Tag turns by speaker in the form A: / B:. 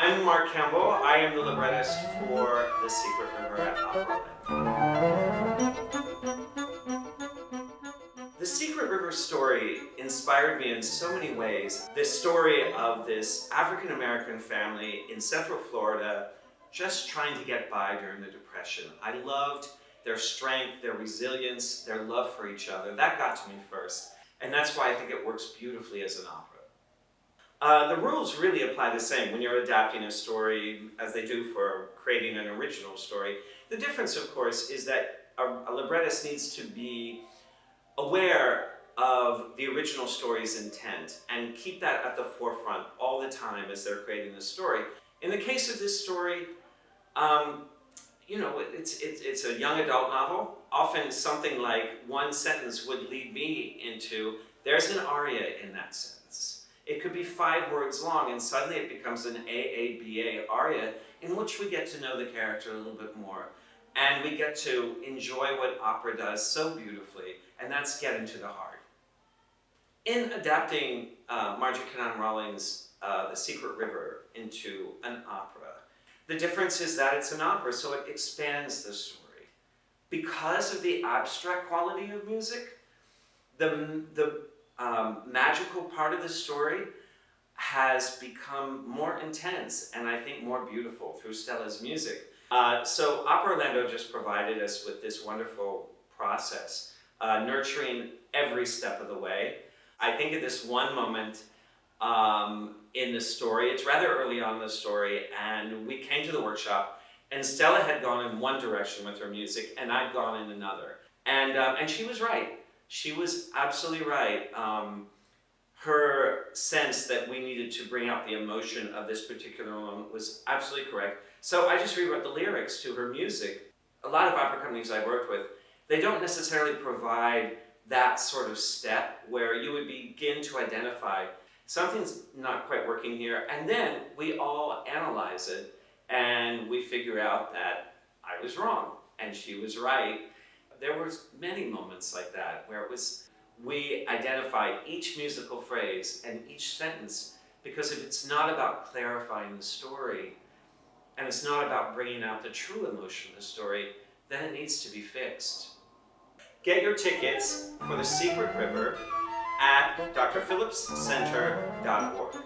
A: I'm Mark Campbell. I am the librettist for The Secret River at Opera. The Secret River story inspired me in so many ways. This story of this African-American family in Central Florida just trying to get by during the Depression. I loved their strength, their resilience, their love for each other. That got to me first. And that's why I think it works beautifully as an opera. The rules really apply the same when you're adapting a story as they do for creating an original story. The difference, of course, is that a librettist needs to be aware of the original story's intent and keep that at the forefront all the time as they're creating the story. In the case of this story, it's a young adult novel. Often something like one sentence would lead me into, there's an aria in that sentence. It could be 5 words long, and suddenly it becomes an AABA aria in which we get to know the character a little bit more. And we get to enjoy what opera does so beautifully, and that's getting to the heart. In adapting Marjorie Kinnan Rawlings' The Secret River into an opera, the difference is that it's an opera, so it expands the story. Because of the abstract quality of music, the magical part of the story has become more intense and I think more beautiful through Stella's music. So Opera Orlando just provided us with this wonderful process, nurturing every step of the way. I think at this one moment in the story, it's rather early on in the story, and we came to the workshop and Stella had gone in one direction with her music and I'd gone in another. And she was right. She was absolutely right. Her sense that we needed to bring out the emotion of this particular moment was absolutely correct. So I just rewrote the lyrics to her music. A lot of opera companies I've worked with, they don't necessarily provide that sort of step where you would begin to identify something's not quite working here, and then we all analyze it and we figure out that I was wrong and she was right. There were many moments like that where we identify each musical phrase and each sentence, because if it's not about clarifying the story and it's not about bringing out the true emotion of the story, then it needs to be fixed. Get your tickets for The Secret River at drphillipscenter.org.